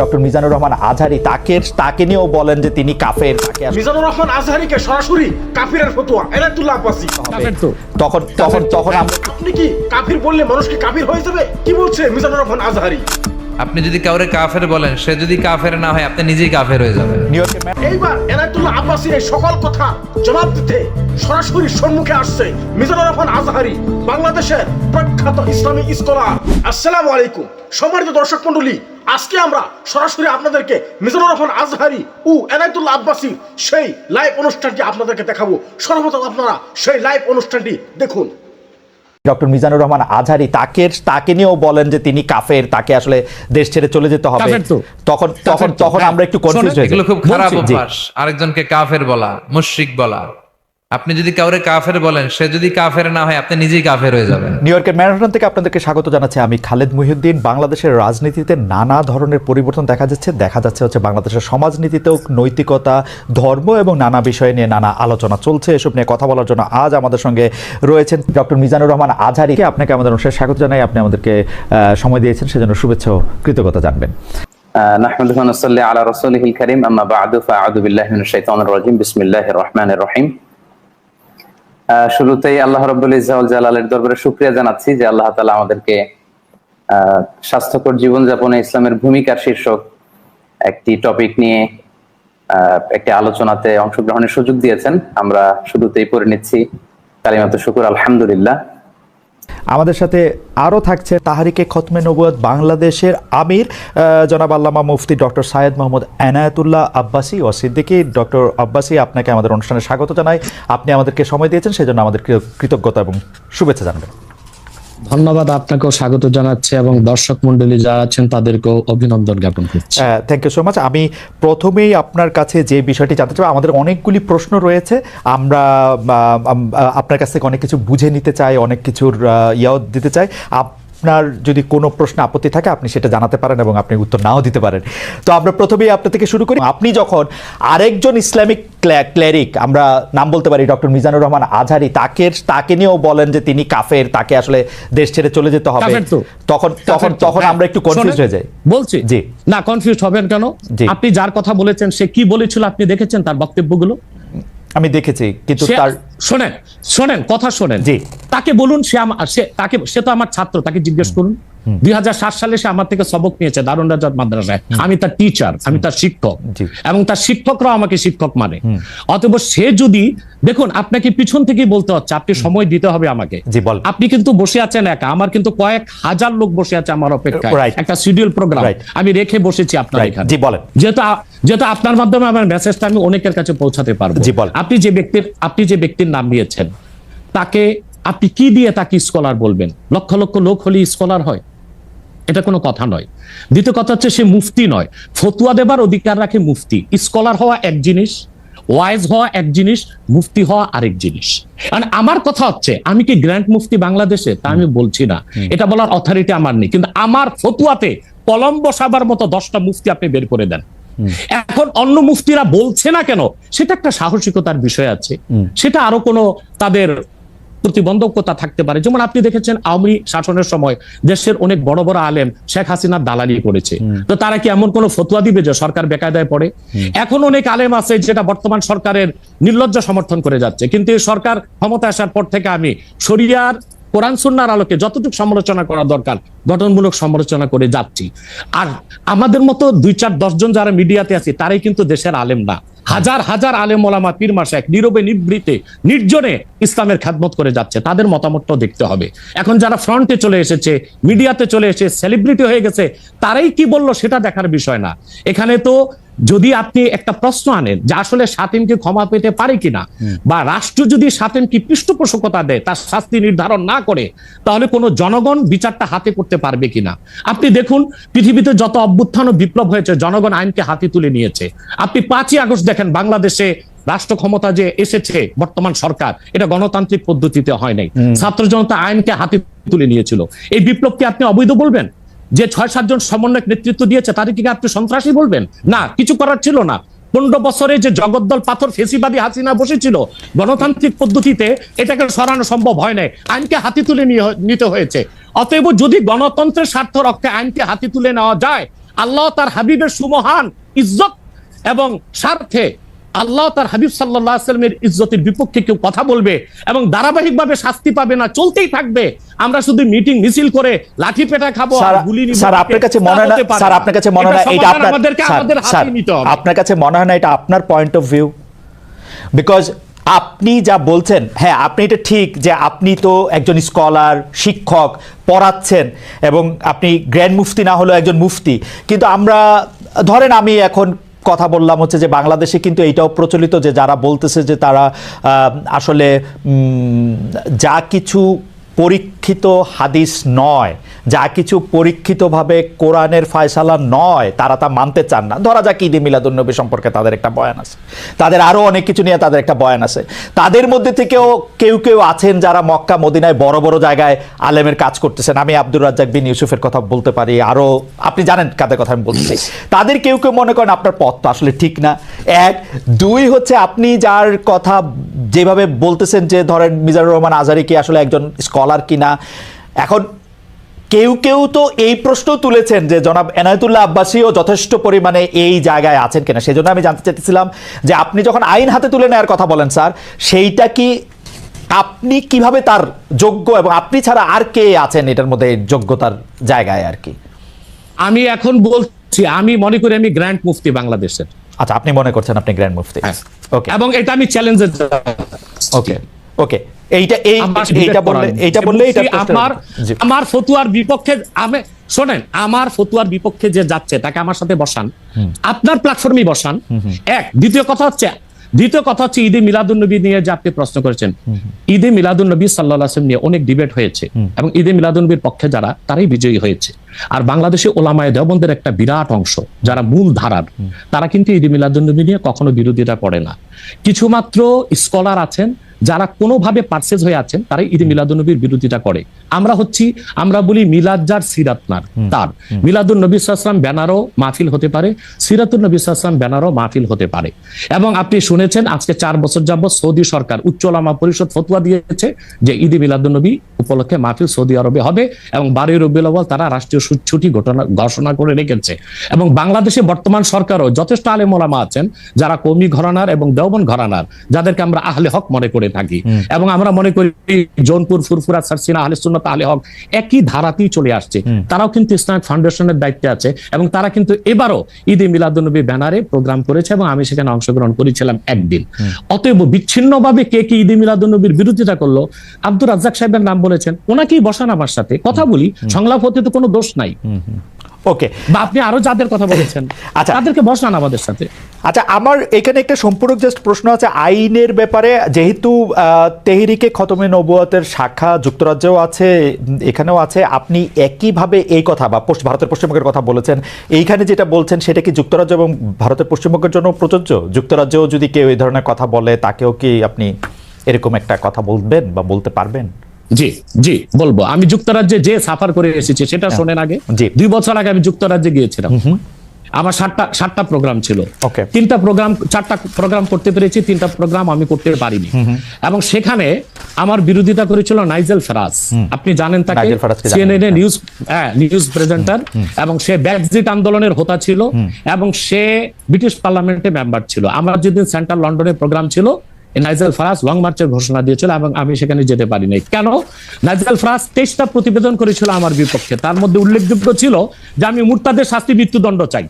Doctor Mizanur Rahman Azhari তাকে নিয়েও বলেন যে তিনি কাফের। মিজানুর রহমান আজহারিকে সরাসরি কাফিরের ফতোয়া এনায়েতুল্লাহ আব্বাসী। তখন আপনি কি কাফির বললে মানুষ কি কাফির হয়ে যাবে? কি বলছে মিজানুর রহমান আজহারি? আপনি যদি কাউরে কাফের বলেন, সে যদি কাফের না হয় আপনি নিজেই কাফের হয়ে যাবেন। এইবার এনায়েতুল্লাহ আব্বাসীর এই সকল কথা জবাব দিতে সরাসরি সম্মুখে আসছে মিজানুর রহমান আজহারি, বাংলাদেশের প্রখ্যাত ইসলামী স্কলার। আসসালামু আলাইকুম সম্মানিত দর্শক মণ্ডলী, আজকে আমরা সরাসরি আপনাদেরকে মিজানুর রহমান আজহারি ও এনায়েতুল্লাহ আব্বাসীর সেই লাইভ অনুষ্ঠানটি আপনাদেরকে দেখাবো। সর্বপ্রথম আপনারা সেই লাইভ অনুষ্ঠানটি দেখুন। ডক্টর মিজানুর রহমান আজহারি তাকে নিয়েও বলেন যে তিনি কাফের, তাকে আসলে দেশ ছেড়ে চলে যেতে হবে। তখন আমরা একটু কনফিউজ হয়ে এগুলো খুব খারাপ অভ্যাস, আরেকজনকে কাফের বলা, মুশরিক বলা। আপনি যদি কাউরে কাফের বলেন, সে যদি কাফের না হয় আপনি নিজেই কাফের হয়ে যাবেন। নিউ ইয়র্কের ম্যানহাটন থেকে আপনাদেরকে স্বাগত জানাচ্ছি আমি খালেদ মুহিউদ্দিন। বাংলাদেশের রাজনীতিতে নানা ধরনের পরিবর্তন দেখা যাচ্ছে হচ্ছে বাংলাদেশের সমাজনীতিতেও নৈতিকতা, ধর্ম এবং নানা বিষয় নিয়ে নানা আলোচনা চলছে। এসব নিয়ে কথা বলার জন্য আজ আমাদের সঙ্গে রয়েছেন ডক্টর মিজানুর রহমান আজহারি। আপনাকে আমাদের অনুষ্ঠানে স্বাগত জানাই। আপনি আমাদেরকে সময় দিয়েছেন, সেজন্য শুভেচ্ছা ও কৃতজ্ঞতা জানবেন। নাহমাদুহু ওয়া নুসাল্লি আলা রাসূলিহিল কারীম, আম্মা বা'দু, ফাআউযু বিল্লাহি মিনাশ শাইতানির রাজীম, বিসমিল্লাহির রহমানির রহিম। শুরুতেই আল্লাহ রাব্বুল ইজ্জা ওয়াল জালালের দরবারে শুকরিয়া জানাচ্ছি যে আল্লাহ তাআলা আমাদেরকে স্বাস্থ্যকর জীবনযাপনে ইসলামের ভূমিকার শীর্ষক একটি টপিক নিয়ে একটি আলোচনাতে অংশগ্রহণের সুযোগ দিয়েছেন। আমরা শুরুতেই পড়ে নিচ্ছি কালিমাতুশ শুকর, আলহামদুলিল্লাহ। আমাদের সাথে আরও থাকছে তাহরিকে খতমে নবুয়ত বাংলাদেশের আমির জনাব আল্লামা মুফতি ডক্টর সাইয়েদ মোহাম্মদ এনায়েতুল্লাহ আব্বাসী ও সিদ্দিকী। ডক্টর আব্বাসী, আপনাকে আমাদের অনুষ্ঠানে স্বাগত জানাই। আপনি আমাদেরকে সময় দিয়েছেন, সেজন্য আমাদের কৃতজ্ঞতা এবং শুভেচ্ছা জানাবেন। ধন্যবাদ, আপনাকেও স্বাগত জানাচ্ছি এবং দর্শক মন্ডলী যারা আছেন তাদেরকেও অভিনন্দন জ্ঞাপন করছি। Thank you so much. আমি প্রথমেই আপনার কাছে যে বিষয়টি জানতে চাই, আমাদের অনেকগুলি প্রশ্ন রয়েছে, আমরা আপনার কাছ থেকে অনেক কিছু বুঝে নিতে চাই, অনেক কিছুর ইয়াও দিতে চাই। আপনার যদি কোনো প্রশ্ন আপত্তি থাকে আপনি সেটা জানাতে পারেন এবং আপনি উত্তর নাও দিতে পারেন। তো আমরা প্রথমেই আপনার থেকে শুরু করি। আপনি যখন আরেকজন ইসলামিক ক্লেরিক, আমরা নাম বলতে পারি ডক্টর মিজানুর রহমান আজহারি, তাকে নিয়েও বলেন যে তিনি কাফের, তাকে আসলে দেশ ছেড়ে চলে যেতে হবে, তখন আমরা একটু কনফিউজ হয়ে যাই। বলছি জি না, কনফিউজ হবেন কেন? আপনি যার কথা বলেছেন সে কি বলেছিল আপনি দেখেছেন তার বক্তব্যগুলো? আমি দেখেছি, কিন্তু তার শোনেন কথা শোনেন। জি, তাকে বলুন, সে তো আমার ছাত্র, তাকে জিজ্ঞেস করুন। 2007 সালে সে আমার থেকে সবক নিয়েছে দারুন রাজাত মাদ্রাসায়। আমি তার টিচার, আমি তার শিক্ষক, এবং তার শিক্ষকরা আমাকে শিক্ষক মানে। অতএব সে যদি, দেখুন আপনাকে পিছন থেকেই বলতে হচ্ছে, আপনি সময় দিতে হবে আমাকে। আপনি কিন্তু বসে আছেন একা, আমার কিন্তু কয়েক হাজার লোক বসে আছে আমার অপেক্ষায়। একটা শিডিউল প্রোগ্রাম আমি রেখে বসেছি আপনার এখানে। যেহেতু আপনার মাধ্যমে আমার মেসেজটা আমি অনেকের কাছে পৌঁছাতে পারবো। আপনি যে ব্যক্তির নাম নিয়েছেন, তাকে আপনি কি দিয়ে তাকে স্কলার বলবেন? লক্ষ লক্ষ লোক হলে স্কলার হয়? এটা কোনো কথা নয়। দ্বিতীয় কথা হচ্ছে, সে মুফতি নয়, ফতুয়া দেবার অধিকার রাখে মুফতি। স্কলার হওয়া এক জিনিস, ওয়াইজ হওয়া এক জিনিস, মুফতি হওয়া আরেক জিনিস। মানে আমার কথা হচ্ছে, আমি কি গ্র্যান্ড মুফতি বাংলাদেশে? তা আমি বলছি না, এটা বলার অথরিটি আমার নেই, কিন্তু আমার ফতুয়াতে কলম বসাবার মতো 10টা মুফতি আপনি বের করে দেন। এখন অন্য মুফতিরা বলছে না কেন, সেটা একটা সাহসিকতার বিষয় আছে, সেটা আরো কোনো তাদের প্রতিবন্ধকতা থাকতে পারে। যেমন আপনি দেখেছেন আওয়ামী শাসনের সময় দেশের অনেক বড় বড় আলেম শেখ হাসিনার দালালি করেছে, তো তারা কি এমন কোন ফতোয়া দিবে যে সরকার বেকায়দায় পড়ে? এখন অনেক আলেম আছে যেটা বর্তমান সরকারের নির্লজ্জ সমর্থন করে যাচ্ছে, কিন্তু এই সরকার ক্ষমতা আসার পর থেকে আমি শরিয়ার কোরআন সুন্নাহর আলোকে যতটুকু সমালোচনা করা দরকার গঠনমূলক সমালোচনা করে যাচ্ছি। আর আমাদের মতো 2-4-10 জন যারা মিডিয়াতে আছে তারাই কিন্তু দেশের আলেম না। হাজার হাজার আলেম ওলামা, পীর মাশায়েখ নীরবে নিভৃতে নির্জনে ইসলামের খেদমত করে যাচ্ছে, তাদের মতামতটাও দেখতে হবে। এখন যারা ফ্রন্টে চলে এসেছে, মিডিয়াতে চলে এসে সেলিব্রিটি হয়ে গেছে, তারাই কি বললো সেটা দেখার বিষয় না। এখানে তো যদি আপনি একটা প্রশ্ন আনেন যে আসলে শাতিমকে ক্ষমা পেতে পারে কিনা, বা রাষ্ট্র যদি শাতিমকে পৃষ্ঠপোষকতা দেয়, তার শাস্তি নির্ধারণ না করে, তাহলে কোনো জনগণ বিচারটা হাতে করতে পারবে কিনা? আপনি দেখুন, পৃথিবীতে যত অভ্যুত্থান ও বিপ্লব হয়েছে, জনগণ আইনকে হাতে তুলে নিয়েছে। আপনি 5ই আগস্ট দেখেন, বাংলাদেশে রাষ্ট্র ক্ষমতা যে এসেছে বর্তমান সরকার, এটা গণতান্ত্রিক পদ্ধতিতে হয় নাই, ছাত্র জনতা আইনকে হাতে তুলে নিয়েছিল। এই বিপ্লবকে আপনি অবৈধ বলবেন? যে 6-7 জন সমন্বয়ক নেতৃত্ব দিয়েছে তাদেরকে আপনি সন্ত্রাসী বলবেন? না, কিছু করার ছিল না। 15 বছরে যে জগদ্দল পাথর ফেসিবাদী হাসিনা বসেছিল, গণতান্ত্রিক পদ্ধতিতে এটাকে সরানো সম্ভব হয় নাই, আইনকে হাতে তুলে নিতে হয়েছে। অতএব যদি গণতন্ত্রের স্বার্থ রক্ষায় আইনকে হাতে তুলে নেওয়া যায়, আল্লাহ তার হাবিবের সুমহান ইজ্জত এবং স্বার্থে আল্লাহ তার হাবিব সাল্লাল্লাহু আলাইহি ওয়াসাল্লামের ইজ্জতের বিপক্ষে কেউ কথা বলবে এবং ধারাবাহিকভাবে শাস্তি পাবে না, চলতেই থাকবে, আমরা শুধু মিটিং মিছিল করে লাঠি পেটা খাবো আর গুলি নিব, স্যার আপনার কাছে মনে হয় না, স্যার আপনার কাছে মনে হয় না এটা আপনার, আমাদের হাতে নিতে হবে। আপনার কাছে মনে হয় না এটা আপনার পয়েন্ট অফ ভিউ? বিকজ আপনি যা বলছেন, হ্যাঁ আপনি এটা ঠিক যে আপনি তো একজন স্কলার, শিক্ষক, পড়াচ্ছেন এবং আপনি গ্র্যান্ড মুফতি না হলেও একজন মুফতি, কিন্তু আমরা ধরেন আমি এখন কথা বললাম হচ্ছে যে বাংলাদেশে কিন্তু এইটাও প্রচলিত যে যারা বলতেছে যে তারা আসলে যা কিছু পরীক্ষিত হাদিস নয়, যা কিছু পরীক্ষিতভাবে কোরআনের ফয়সালা নয়, তারা তা মানতে চান না। ধরা যাক ঈদে মিলাদুন্নবী সম্পর্কে তাদের একটা বয়ান আছে, তাদের আরও অনেক কিছু নিয়ে তাদের একটা বয়ান আছে। তাদের মধ্যে থেকেও কেউ কেউ আছেন যারা মক্কা মদিনায় বড় বড় জায়গায় আলেমের কাজ করতেছেন। আমি আব্দুর রাজ্জাক বিন ইউসুফের কথা বলতে পারি, আরও আপনি জানেন কাদের কথা আমি বলতে চাই। তাদের কেউ কেউ মনে করেন আপনার পথ তো আসলে ঠিক না। এক, দুই হচ্ছে আপনি যার কথা যেভাবে বলতেছেন যে ধরেন মিজানুর রহমান আজহারী কি আসলে একজন স্কলার কিনা। এখন কেউ কেউ তো এই প্রশ্ন তুলেছেন যে জনাব এনায়েতুল্লাহ আব্বাসীও যথেষ্ট পরিমাণে এই জায়গায় আছেন কিনা। সেজন্য আমি জানতে চাইতেছিলাম যে আপনি যখন আইন হাতে তুলে নেওয়ার কথা বলেন স্যার, সেইটা কি আপনি কিভাবে তার যোগ্য এবং আপনি ছাড়া আর কে আছেন এটার মধ্যে যোগ্যতার জায়গায় আর কি? আমি এখন বলছি, আমি মনে করি আমি গ্র্যান্ড মুফতি বাংলাদেশের। আচ্ছা, আপনি মনে করছেন আপনি গ্র্যান্ড মুফতি? ওকে, এবং এটা আমি চ্যালেঞ্জের ওকে ওকে আমার ফতুয়ার বিপক্ষে আমি শোনেন, আমার ফতুয়ার বিপক্ষে যে যাচ্ছে তাকে আমার সাথে বসান, আপনার প্ল্যাটফর্মে বসান। এক, দ্বিতীয় কথা হচ্ছে ঈদে মিলাদুন্নবী নিয়ে যে আপনি প্রশ্ন করেছেন, ঈদে মিলাদুন্নবী সাল্লাল্লাহু আলাইহি ওয়াসাল্লাম নিয়ে অনেক ডিবেট হয়েছে এবং ঈদে মিলাদুন্নবীর পক্ষে যারা, তারাই বিজয়ী হয়েছে। আর বাংলাদেশে ওলামায়ে দেওবন্দের একটা বিরাট অংশ যারা মূল ধারার, তারা কিন্তু ঈদে মিলাদুন্নবী নিয়ে কখনো বিরোধিতা করে না। কিছুমাত্র স্কলার আছেন যারা কোনোভাবে পারসেজ হয়ে আছেন, তারাই ঈদে মিলাদুন্নবীর বিরোধিতা করে। আমরা বলি মিলাদ যার সিরাত নার তার, মিলাদুন নবী সাল্লাল্লাহু আলাইহি ওয়াসাল্লাম ব্যানারও মাহফিল হতে পারে, সিরাতুন নবী সাল্লাল্লাহু আলাইহি ওয়াসাল্লাম ব্যানারও মাহফিল হতে পারে। এবং আপনি শুনেছেন আজকে 4 বছর যাবত সৌদি সরকার উচ্চ ওলামা পরিষদ ফতোয়া দিয়েছে যে ঈদে মিলাদুন্নবী উপলক্ষে মাহফিল সৌদি আরবে হবে এবং 12 রবিউল আউয়াল তারা রাষ্ট্রীয় ছুটি ঘোষণা করে রেখেছে। এবং বাংলাদেশে বর্তমান সরকারও যথেষ্ট আলেম ওলামা আছেন যারা কওমি ঘরানার এবং দেওবন্দ ঘরানার, যাদেরকে আমরা আহলে হক মনে করে থাকি এবং আমরা মনে করি জৌনপুর, ফুরফুরা, সারসিনা, আহলে সুন্নাত, আহলে হক একই ধারাতেই চলে আসছে। তারাও কিন্তু ইসলামিক ফাউন্ডেশনের দায়িত্বে আছে এবং তারা কিন্তু এবারও ঈদে মিলাদুন্নবী ব্যানারে প্রোগ্রাম করেছে এবং আমি সেখানে অংশগ্রহণ করেছিলাম একদিন। অতএব বিচ্ছিন্নভাবে কে কি ঈদে মিলাদুন্নবীর বিরোধিতা করলো, আব্দুর রাজ্জাক সাহেবের নাম বলেছেন, ওনাকেই বসান আমার সাথে কথা বলি, সংলাপ হতে তো কোনো দোষ নাই। ওকে, বা আপনি আরো যাদের কথা বলেছেন আচ্ছা তাদেরকে বসান আমাদের সাথে। আচ্ছা, আমার এখানে একটা সম্পূরক জাস্ট প্রশ্ন আছে আইনের ব্যাপারে। যেহেতু তেহরিকে খতমে নবুয়তের শাখা যুক্তরাজ্যেও আছে, এখানেও আছে, আপনি একইভাবে এই কথা বা ভারতের পশ্চিমবঙ্গের কথা বলেছেন, এইখানে যেটা বলছেন সেটা কি যুক্তরাজ্য এবং ভারতের পশ্চিমবঙ্গের জন্য প্রযোজ্য? যুক্তরাজ্যেও যদি কেউ এই ধরনের কথা বলে তাকেও কি আপনি এরকম একটা কথা বলবেন বা বলতে পারবেন? জি জি বলবো। আমি যুক্তরাজ্যে যে সাফার করে এসেছি সেটা শোনেন আগে। 2 বছর আগে আমি যুক্তরাজ্যে গিয়েছিলাম। আমার 7টা প্রোগ্রাম ছিল। 4টা প্রোগ্রাম করতে পেরেছি, 3টা প্রোগ্রাম আমি করতে পারিনি। এবং সেখানে আমার বিরোধিতা করেছিল নাইজেল ফারাজ। আপনি জানেন তাকে, সিএনএন নিউজ প্রেজেন্টার, এবং সে ব্রেক্সিট আন্দোলনের হোতা ছিল এবং সে ব্রিটিশ পার্লামেন্টে মেম্বার ছিল। আমার যেদিন সেন্ট্রাল লন্ডনে প্রোগ্রাম ছিল, নাইজেল ফারাজ লং মার্চের ঘোষণা দিয়েছিল এবং আমি সেখানে যেতে পারি নাই। কেন? নাইজেল ফারাজ 23টা প্রতিবেদন করেছিল আমার বিপক্ষে, তার মধ্যে উল্লেখযোগ্য ছিল যে আমি মুরতাদের শাস্তি মৃত্যুদণ্ড চাই।